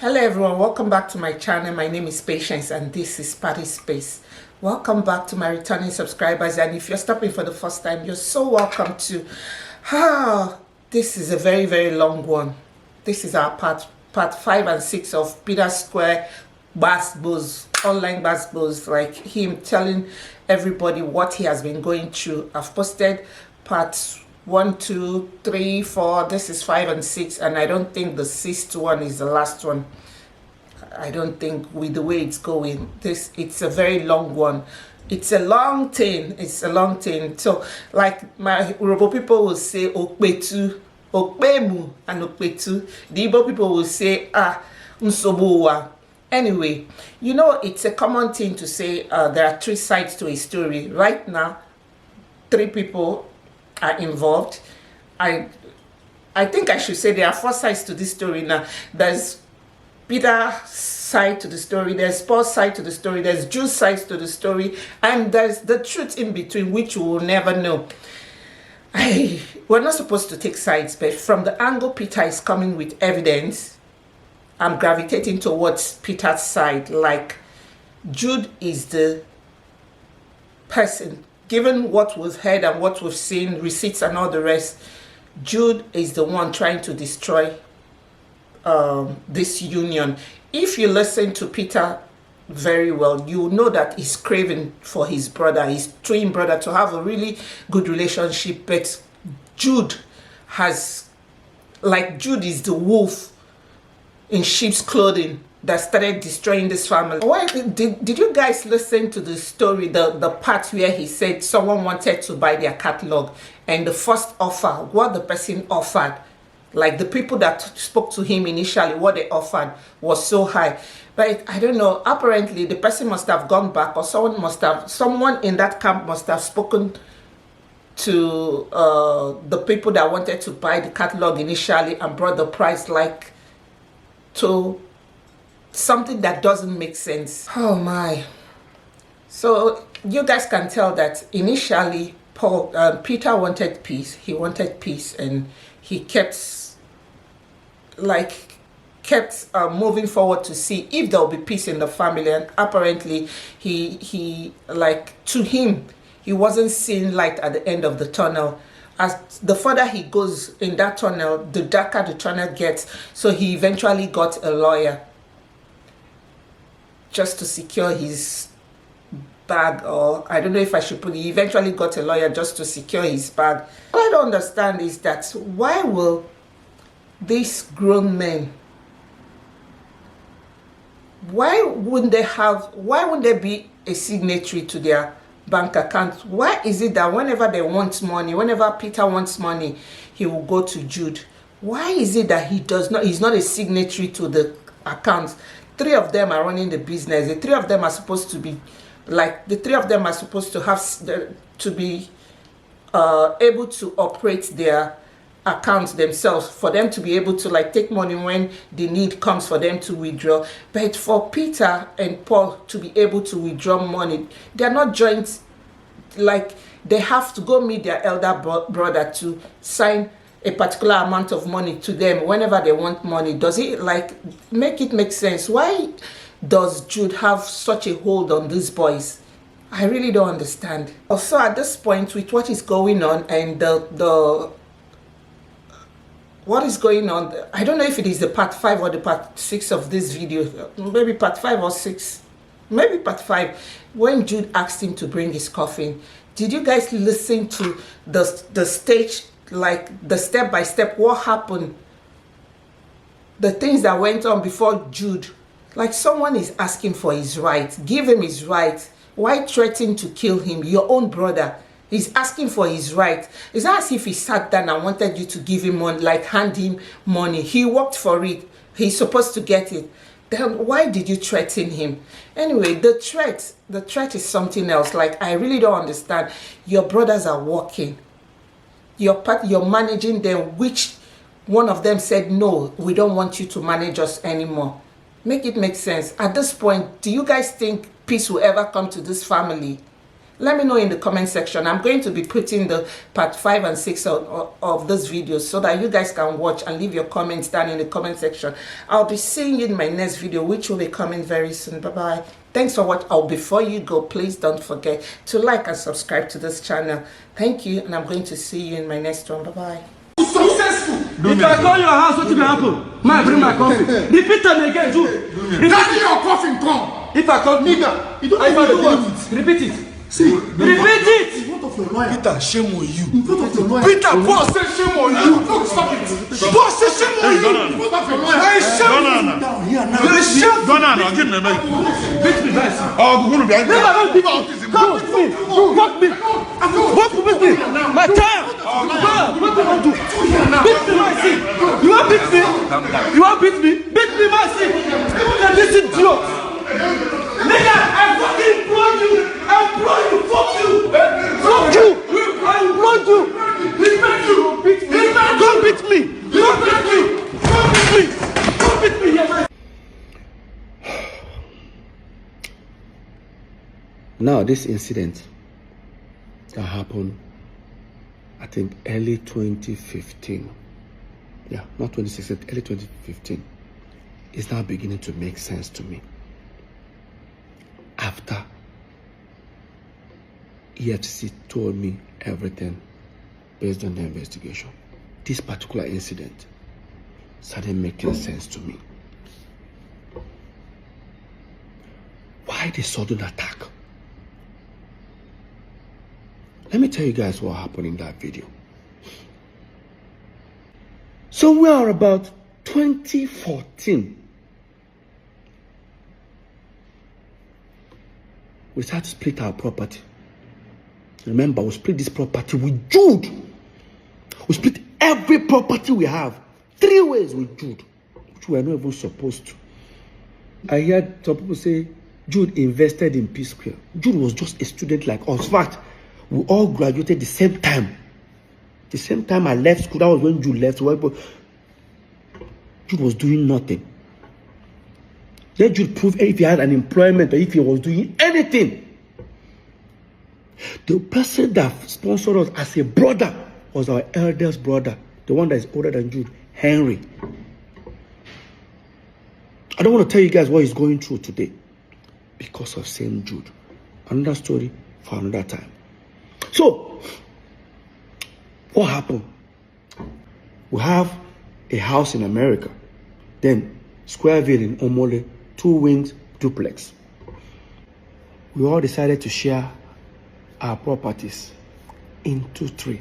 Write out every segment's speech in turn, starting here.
Hello everyone, welcome back to my channel. My name is Patience and this is Party Space. Welcome back to my returning subscribers, and if you're stopping for the first time, you're so welcome to. This is a very long one. This is our part 5 and 6 of Peter Square Basbos, online Basbos, like him telling everybody what he has been going through. I've posted parts 1, 2, 3, 4. This is 5 and 6, and I don't think the 6th one is the last one. I don't think, with the way it's going, it's a very long one. It's a long thing. It's a long thing. So, like my Yoruba people will say okpetu, okpemu, and okpetu. The Igbo people will say nsobuwa. Anyway, you know, it's a common thing to say there are 3 sides to a story. Right now, 3 people are involved. I think I should say there are 4 sides to this story now. There's Peter's side to the story, there's Paul's side to the story, there's Jude's side to the story, and there's the truth in between, which we will never know. We're not supposed to take sides, but from the angle Peter is coming with evidence, I'm gravitating towards Peter's side. Like, Jude is the person, given what we've heard and what we've seen, receipts and all the rest, Jude is the one trying to destroy this union. If you listen to Peter very well, you know that he's craving for his brother, his twin brother, to have a really good relationship. But Jude has, like, Jude is the wolf in sheep's clothing that started destroying this family. Why did you guys listen to the story, the part where he said someone wanted to buy their catalog, and the first offer, what the person offered, like the people that spoke to him initially, what they offered was so high? But I don't know, apparently the person must have gone back, or someone in that camp must have spoken to the people that wanted to buy the catalog initially and brought the price like to something that doesn't make sense. Oh my. So you guys can tell that initially Peter wanted peace. He wanted peace, and he kept moving forward to see if there will be peace in the family. And apparently he like, to him, he wasn't seeing light at the end of the tunnel. As the further he goes in that tunnel, the darker the tunnel gets. So he eventually got a lawyer just to secure his bag, or I don't know if I should put it, he eventually got a lawyer just to secure his bag. What I don't understand is that why will these grown men, why wouldn't there be a signatory to their bank account? Why is it that whenever they want money, whenever Peter wants money, he will go to Jude? Why is it that he's not a signatory to the accounts? 3 of them are running the business. The 3 of them are supposed to be able to operate their accounts themselves, for them to be able to like take money when the need comes for them to withdraw. But for Peter and Paul to be able to withdraw money, they're not joint. Like, they have to go meet their elder brother to sign a particular amount of money to them whenever they want money. Does it like make sense? Why does Jude have such a hold on these boys? I really don't understand. Also, at this point, with what is going on and what is going on, I don't know if it is the part 5 or the part 6 of this video. Maybe part 5 or 6. Maybe part 5. When Jude asked him to bring his coffin, did you guys listen to the stage, like the step by step, what happened, the things that went on before Jude? Like, someone is asking for his right. Give him his right. Why threaten to kill him? Your own brother. He's asking for his right. It's not as if he sat down and wanted you to give him money, like hand him money. He worked for it. He's supposed to get it. Then why did you threaten him? Anyway, the threat is something else. Like, I really don't understand. Your brothers are working. You're managing them, which one of them said, no, we don't want you to manage us anymore. Make it make sense. At this point, do you guys think peace will ever come to this family? Let me know in the comment section. I'm going to be putting the part 5 and 6 of this video so that you guys can watch and leave your comments down in the comment section. I'll be seeing you in my next video, which will be coming very soon. Bye-bye. Thanks for watching. Oh, before you go, please don't forget to like and subscribe to this channel. Thank you, and I'm going to see you in my next one. Bye-bye. Successful. If I call your house, what will happen? Man, bring my coffee. Repeat them again, Jude. Daddy, your coffin come. If I call nigga, you don't know it. Repeat it. See, repeat it. In front of your lawyer. Peter, shame on you. In front of your lawyer. Peter, boss say shame on you. No, stop it. Boss say shame on you. In front of your lawyer. Hey, shame on you. Down here now. Go now, give me a mic. Beat me, guys. Oh, go to behind me. Never beat me. Come with me. Fuck me. Fuck with me. My child. What do you want to do? Beat me, my seat. You want beat me? You want beat me? Beat me, my seat. Even this idiot. Nigga, I fucking implore you. I implore you. Fuck you. Fuck you. I implore you. Respect you. Beat me. Don't beat me. Don't beat me. Don't beat me. Don't beat me. Yeah, now, this incident that happened, I think, early 2015. Yeah, not 2016, early 2015. Is now beginning to make sense to me. After EFCC told me everything based on the investigation, this particular incident started making sense to me. Why the sudden attack? Let me tell you guys what happened in that video. Somewhere about 2014, we started to split our property. Remember, we split this property with Jude. We split every property we have 3 ways with Jude, which we are not even supposed to. I heard some people say Jude invested in P Square. Jude was just a student like us. In fact, we all graduated the same time. The same time I left school, that was when Jude left. Jude was doing nothing. Let Jude prove if he had an employment or if he was doing anything. The person that sponsored us as a brother was our eldest brother, the one that is older than Jude, Henry. I don't want to tell you guys what he's going through today because of St. Jude. Another story for another time. So, what happened? We have a house in America, then Squareville in Omole, 2 wings duplex. We all decided to share our properties into 3.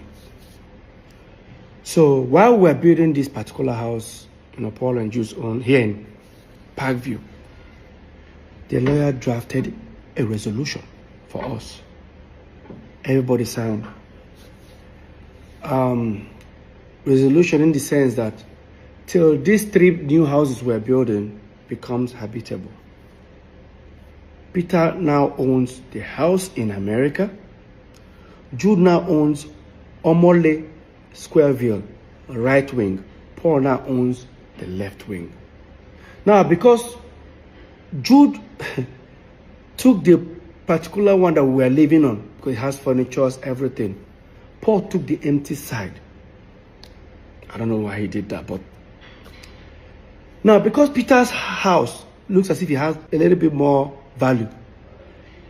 So while we're building this particular house, Paul and Jude's own here in Parkview, the lawyer drafted a resolution for us. Everybody signed. Resolution in the sense that till these 3 new houses we're building becomes habitable. Peter now owns the house in America. Jude now owns Omole Squareville, right wing. Paul now owns the left wing. Now, because Jude took the particular one that we were living on, because it has furniture, everything, Paul took the empty side. I don't know why he did that, but now because Peter's house looks as if it has a little bit more value,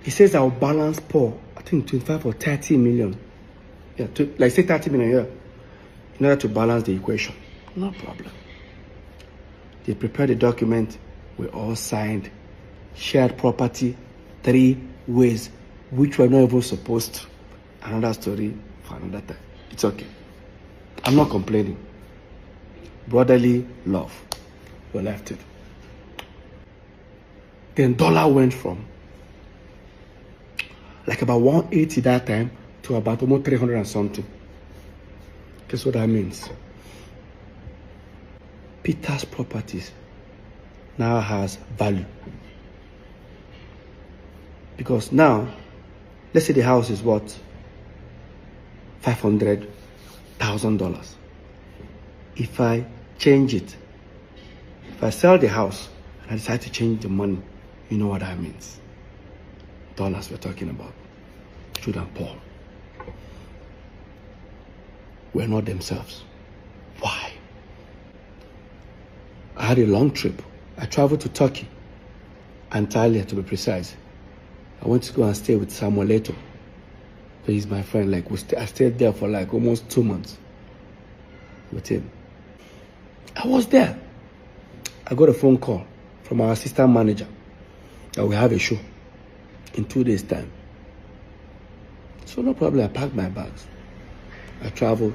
he says I'll balance Paul, I think 25 or 30 million. Yeah, like say 30 million a year, in order to balance the equation. No problem. They prepared the document, we all signed, shared property 3 ways, which we're not even supposed to. Another story for another time. It's okay. I'm not complaining. Brotherly love. We left it. Then dollar went from like about 180 that time to about almost 300 and something. Guess what that means? Peter's properties now has value. Because now, let's say the house is what? $500,000. If I change it, if I sell the house and I decide to change the money, you know what that means. Dollars we're talking about. Jude and Paul were not themselves. Why? I had a long trip. I traveled to Turkey, Antalya to be precise. I went to go and stay with Samuel Leto. He's my friend. Like I stayed there for like almost 2 months with him. I was there. I got a phone call from our assistant manager that we have a show in 2 days' time. So no problem. I packed my bags. I traveled.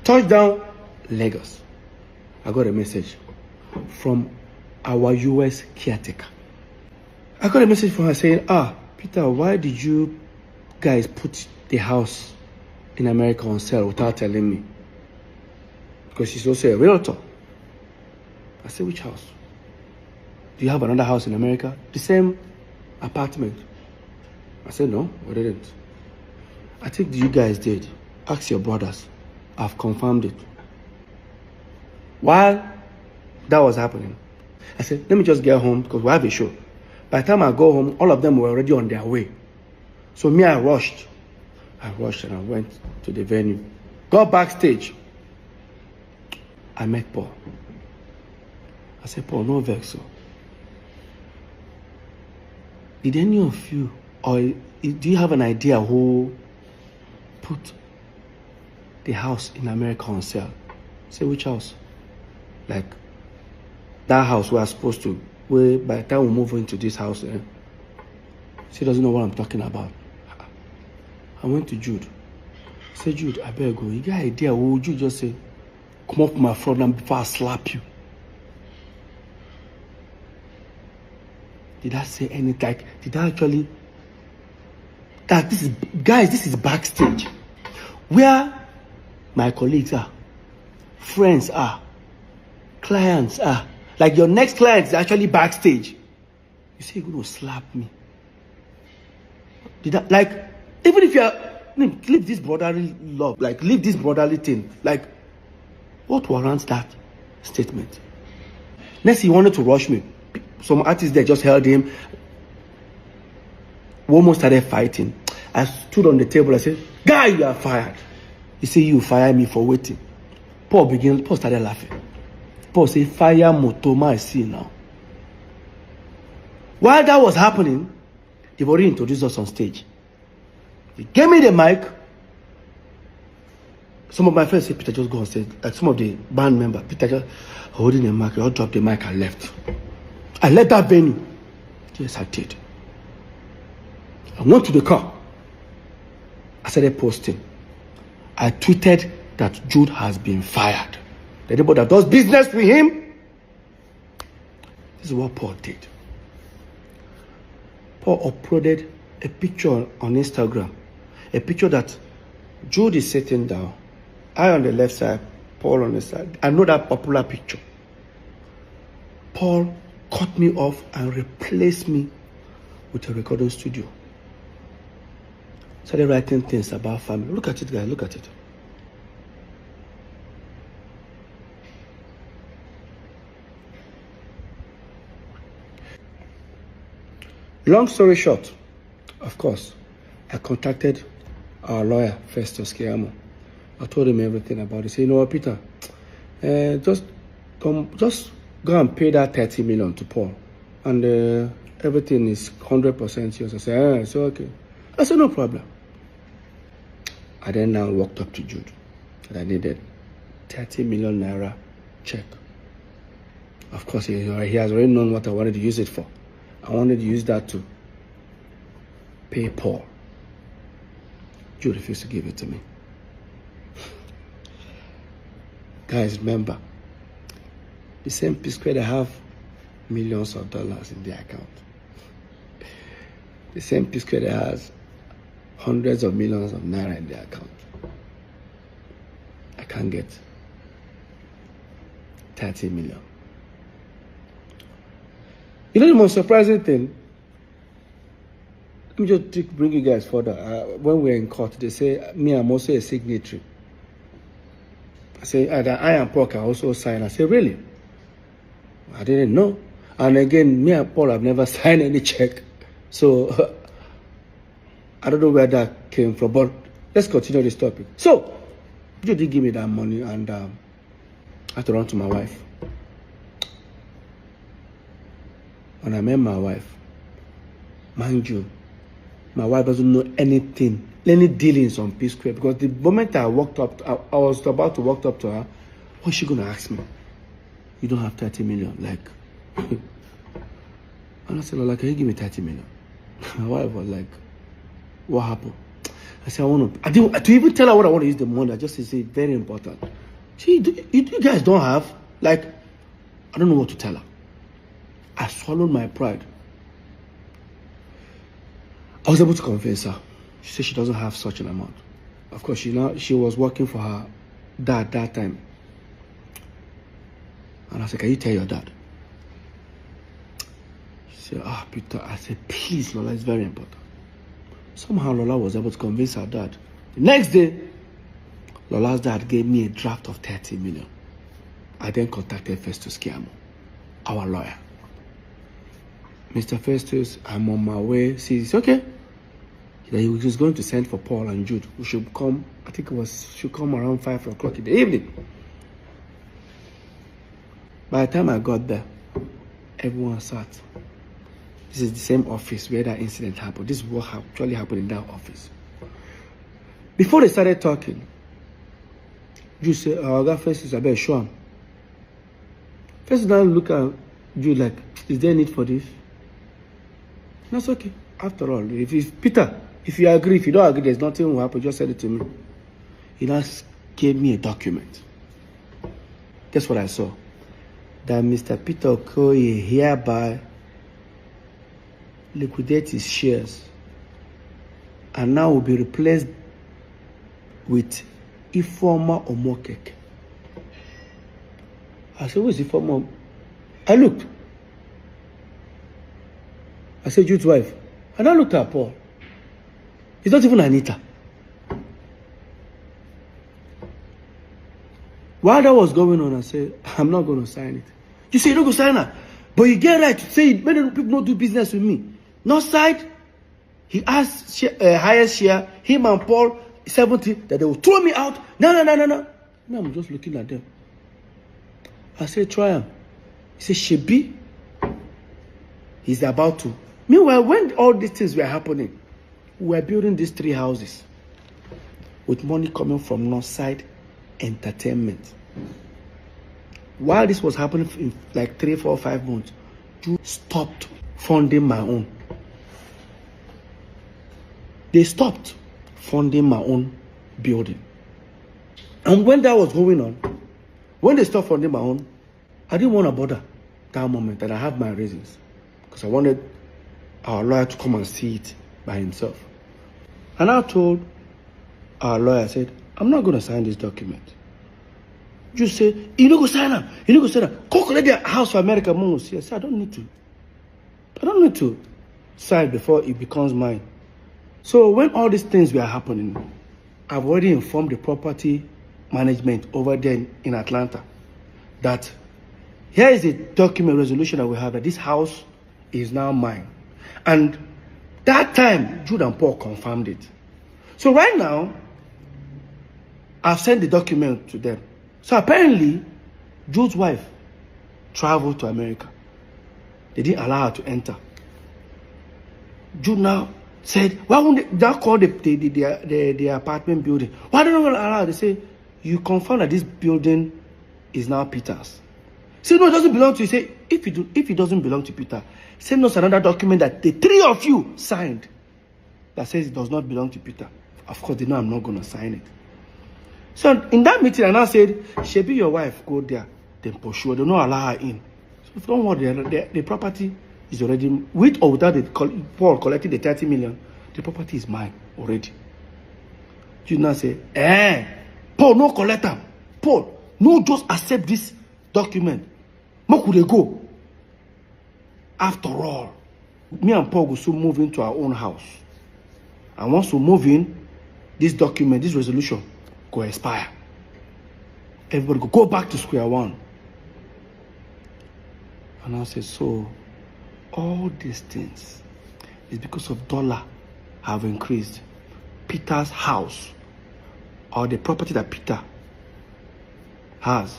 Touchdown, Lagos. I got a message from our US caretaker. I got a message from her saying, Peter, why did you guys put the house in America on sale without telling me? Because she's also a realtor. I said, which house? Do you have another house in America? The same apartment. I said, no, we didn't. I think you guys did. Ask your brothers. I've confirmed it. While that was happening, I said, let me just get home because we have a show. By the time I go home, all of them were already on their way. So me, I rushed. And I went to the venue. Got backstage. I met Paul. I said, Paul, no vex. So. Did any of you, or do you have an idea who put the house in America on sale? I said, which house? Like, that house we are supposed to, where by the time we move into this house, she doesn't know what I'm talking about. I went to Jude. I said, Jude, I better go. You got an idea? What would you just say? Come up my front and before I slap you. Did I say anything? Like, did I actually? That this is, guys, this is backstage. Where my colleagues are, friends are, clients are. Like your next client is actually backstage. You say you're going to slap me. Did I, like, even if you're, leave this brotherly love, like, leave this brotherly thing, like, what warrants that statement? Next, he wanted to rush me. Some artists there just held him. We almost started fighting. I stood on the table. I said, guy, you are fired. He said, you fire me for waiting. Paul started laughing. Paul said, fire Motoma, I see now. While that was happening, they've already introduced us on stage. They gave me the mic. Some of my friends said, Peter, just go on stage. Like some of the band members, Peter just holding the mic. I just dropped the mic and left. I left that venue. Yes, I did. I went to the car. I started posting. I tweeted that Jude has been fired. Anybody that does business with him, this is what Paul did. Paul uploaded a picture on Instagram. A picture that Jude is sitting down. I on the left side, Paul on the side. I know that popular picture. Paul cut me off and replaced me with a recording studio. Started writing things about family. Look at it, guys. Look at it. Long story short, of course, I contacted our lawyer, Festus Kiamo. I told him everything about it. He said, you know what, Peter, just go and pay that 30 million to Paul. And everything is 100% yours. I said, it's okay. I said, no problem. I then now walked up to Jude and I needed 30 million naira check. Of course, he has already known what I wanted to use it for. I wanted to use that to pay Paul. Jude refused to give it to me. Guys, remember, the same P Square, they have millions of dollars in their account. The same P Square has hundreds of millions of naira in their account. I can't get 30 million. You know the most surprising thing? Let me just bring you guys further. When we're in court, they say, me, I'm also a signatory. I say, I and Paul can also sign. I say, really? I didn't know. And again, me and Paul have never signed any check. So, I don't know where that came from. But let's continue this topic. So, Jude did give me that money, and I had to run to my wife. When I met my wife, mind you, my wife doesn't know anything, any dealings on P Square, because the moment I walked up, I was about to walk up to her, what's she gonna ask me? You don't have 30 million, like. And I said, Lola, can you give me 30 million? My wife was like, what happened? I said, I didn't, to even tell her what I want to use the money, I just said, very important. See, you guys don't have, like, I don't know what to tell her. I swallowed my pride. I was able to convince her. She said she doesn't have such an amount. Of course, she was working for her dad that time. And I said, can you tell your dad? She said, Peter. I said, please, Lola, it's very important. Somehow Lola was able to convince her dad. The next day, Lola's dad gave me a draft of 30 million. I then contacted Festus Kiamo, our lawyer. Mr. Festus, I'm on my way. See, it's okay. He was going to send for Paul and Jude, who should come, I think should come around 5 o'clock in the evening. By the time I got there, everyone sat. This is the same office where that incident happened. This is what actually happened in that office. Before they started talking, Jude said, I got Festus, I better show him. Festus now look at Jude like, is there a need for this? That's okay. After all, if Peter, if you agree, if you don't agree, there's nothing will happen, just send it to me. He now gave me a document. Guess what I saw? That Mr. Peter Okoye hereby liquidate his shares and now will be replaced with Ifeoma Omokeke. I said, who is Ifeoma? I looked. I said, Jude's wife. And I looked at Paul. It's not even Anita. While that was going on, I said, I'm not going to sign it. You say you don't go sign her. But you get right to say many people don't do business with me. North side, he asked highest share, him and Paul, 70, that they will throw me out. No. Now I'm just looking at them. I said, try him. He said, Shebi, he's about to. Meanwhile, when all these things were happening, we were building these 3 houses with money coming from Northside Entertainment. While this was happening in like 3, 4, 5 months, you stopped funding my own. They stopped funding my own building. And when that was going on, when they stopped funding my own, I didn't want to bother that moment, and I have my reasons. Because I wanted our lawyer to come and see it by himself. And I told our lawyer, I said, I'm not going to sign this document. You say, you don't go sign up. You don't go sign up. Go collect the house for America most. Yes, I don't need to. I don't need to sign before it becomes mine. So when all these things were happening, I've already informed the property management over there in Atlanta that here is a document resolution that we have that this house is now mine. And that time, Jude and Paul confirmed it. So right now, I've sent the document to them. So apparently, Jude's wife traveled to America. They didn't allow her to enter. Jude now said, why won't they call the apartment building? Why don't they allow her? They say, you confirm that this building is now Peter's. Say, no, it doesn't belong to you. Say, if it doesn't belong to Peter, send us another document that the 3 of you signed that says it does not belong to Peter. Of course, they know I'm not going to sign it. So in that meeting, I now said, Shebi, your wife, go there, then pursue. They don't allow her in. So don't worry, the property is already, with or without Paul collecting the 30 million, the property is mine already. You now say, Paul, no collect them. Paul, no just accept this document. Where could they go? After all, me and Paul will soon move into our own house. And once we move in, this document, this resolution, go expire. Everybody go back to square one. And I said, so all these things is because of dollar have increased. Peter's house or the property that Peter has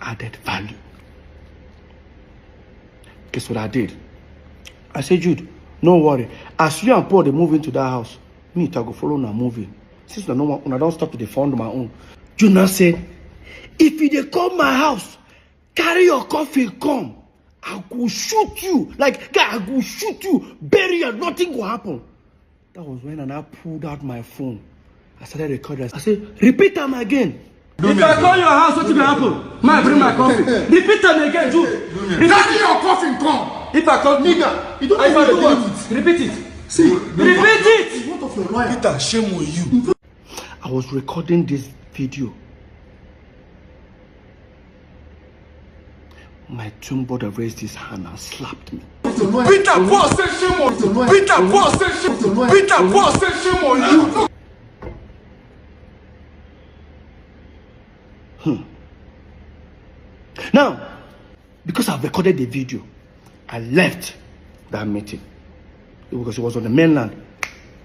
added value. Guess what I did? I said, Jude, no worry. As you and Paul they move into that house, me I go follow na moving. Since I don't stop to defend my own. Jude now said, if you dey come my house, carry your coffin come. I go shoot you. Like, guy, I go shoot you. Bury you. Nothing will happen. That was when I now pulled out my phone. I started recording. I said, repeat them again. If I call your house, what will happen? Man, bring my coffin. Repeat them again, Jude. Carry your coffin come. If I call Nigga, you don't I know do what what? Repeat it. See, Repeat it. what of your lawyer? Peter, shame on you. I was recording this video. My twin brother raised his hand and slapped me. Peter, Paul said shame on you. Peter, Paul said shame on you. Peter, Paul said shame on you. Now, because I've recorded the video, I left that meeting. Because it was on the mainland.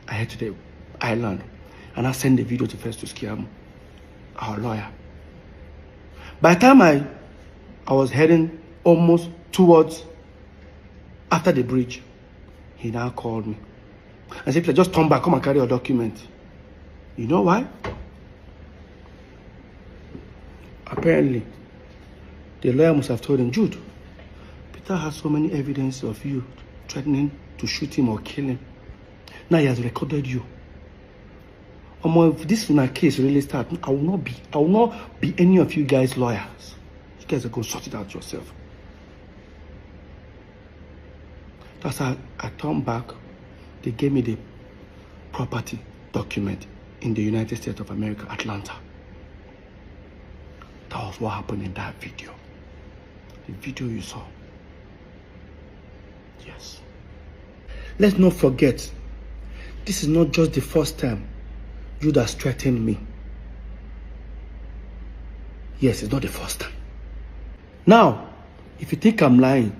I head to the island. And I sent the video to Festus Kiamu, our lawyer. By the time I was heading almost towards after the bridge, he now called me and said, just turn back, come and carry your document. You know why? Apparently, the lawyer must have told him, Jude, Peter has so many evidence of you threatening to shoot him or kill him. Now he has recorded you. If this case really starts, I will not be any of you guys' lawyers. You guys are going to sort it out yourself. That's how I turned back. They gave me the property document in the United States of America, Atlanta. That was what happened in that video. The video you saw. Yes. Let's not forget, this is not just the first time Jude has threatened me. Yes, it's not the first time. Now, if you think I'm lying,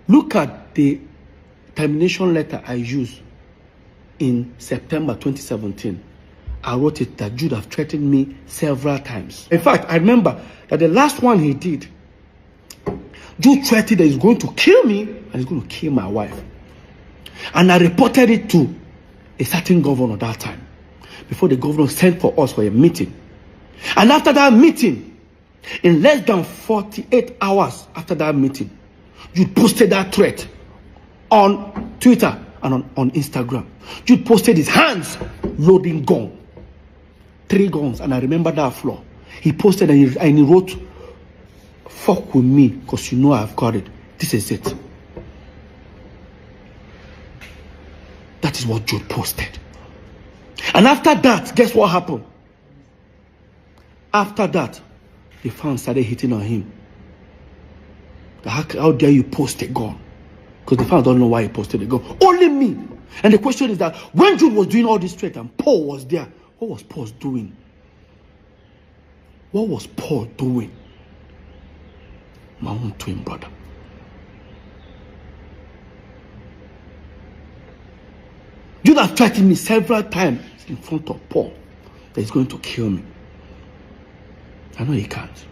look at the termination letter I used in September 2017. I wrote it that Jude have threatened me several times. In fact, I remember that the last one he did, Jude threatened that he's going to kill me and he's going to kill my wife. And I reported it to a certain governor that time, before the governor sent for us for a meeting. And after that meeting, in less than 48 hours after that meeting, Jude posted that threat on Twitter and on Instagram. Jude posted his hands loading gun. 3 guns, and I remember that floor. He posted and he wrote, fuck with me, because you know I've got it. This is it. That is what Jude posted. And after that, guess what happened? After that, the fans started hitting on him. How dare you post a gun? Because the fans don't know why he posted a gun. Only me. And the question is that when Jude was doing all this threat and Paul was there, what was Paul doing? What was Paul doing? My own twin brother. Jude have threatened me several times in front of Paul that he's going to kill me. I know he can't.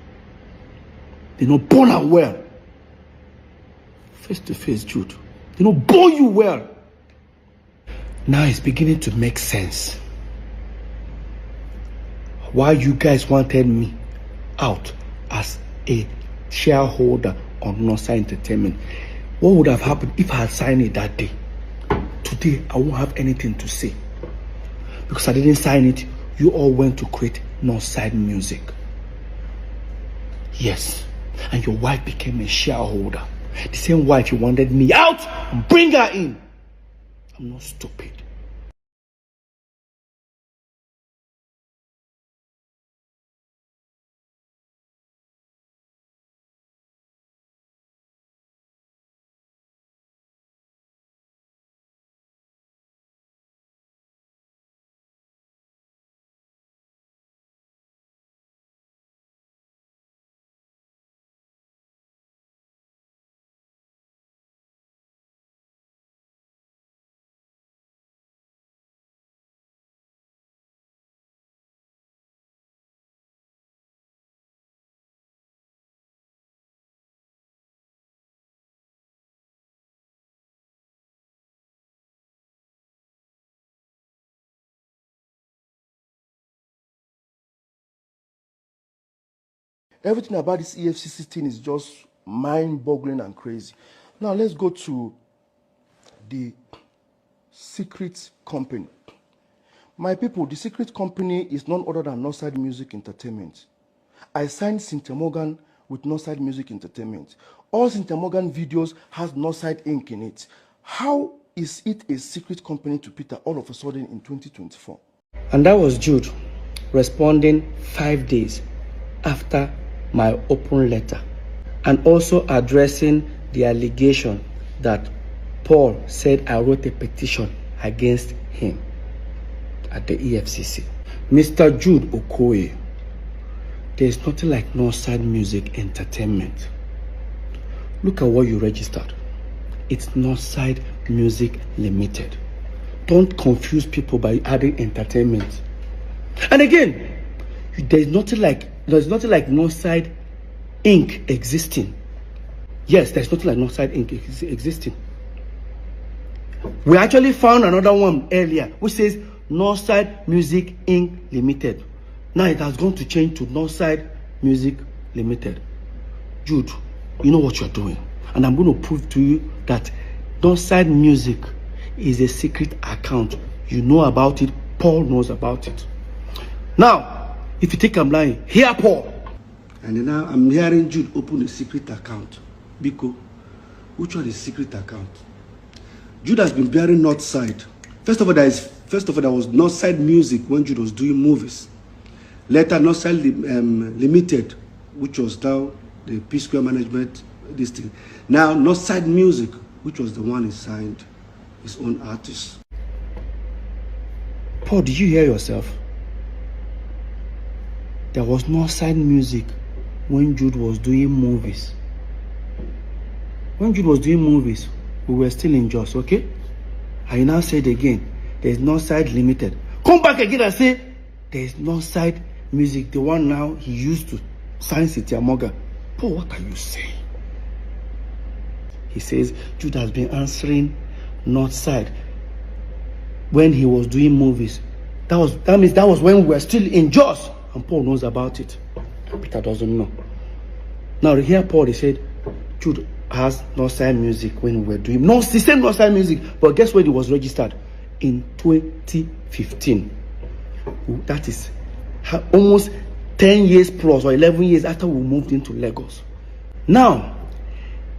They know born and well. Face to face, Jude. They know born you well. Now it's beginning to make sense. Why you guys wanted me out as a shareholder on Northside Entertainment. What would have happened if I had signed it that day? Today, I won't have anything to say. Because I didn't sign it, you all went to create Northside Music. Yes. And your wife became a shareholder. The same wife you wanted me out, bring her in. I'm not stupid. Everything about this EFCC thing is just mind-boggling and crazy. Now let's go to the secret company. My people, the secret company is none other than Northside Music Entertainment. I signed Cynthia Morgan with Northside Music Entertainment. All Cynthia Morgan videos has Northside Inc. in it. How is it a secret company to Peter all of a sudden in 2024? And that was Jude responding 5 days after my open letter, and also addressing the allegation that Paul said I wrote a petition against him at the EFCC. Mr. Jude Okoye, there's nothing like Northside Music Entertainment. Look at what you registered. It's Northside Music Limited. Don't confuse people by adding entertainment. And again, there's nothing like Northside Inc. existing. Yes, there's nothing like Northside Inc. existing. We actually found another one earlier which says Northside Music Inc. Limited. Now it has gone to change to Northside Music Limited. Jude, you know what you're doing. And I'm going to prove to you that Northside Music is a secret account. You know about it. Paul knows about it. Now, if you think I'm lying, hear Paul. And now I'm hearing Jude open a secret account. Biko, which one is secret account? Jude has been bearing Northside. First of all, there was Northside Music when Jude was doing movies. Later, Northside Limited, which was now the P Square Management, this thing. Now, Northside Music, which was the one he signed his own artist. Paul, did you hear yourself? There was Northside Music when Jude was doing movies. When Jude was doing movies, we were still in Jos, okay? I now said again, there's Northside Limited. Come back again and say, there's Northside Music, the one now he used to sign Cynthia Morgan. Paul, what are you saying? He says Jude has been answering Northside when he was doing movies. That means that was when we were still in Jos, and Paul knows about it. Peter doesn't know. Now here Paul, he said Jude has Northside Music when we were doing the same Northside Music, but guess when it was registered? In 2015. That is almost 10 years plus or 11 years after we moved into Lagos. Now,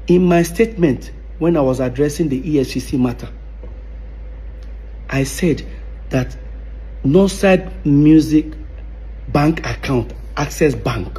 in my statement when I was addressing the EFCC matter, I said that Northside Music bank account, Access Bank,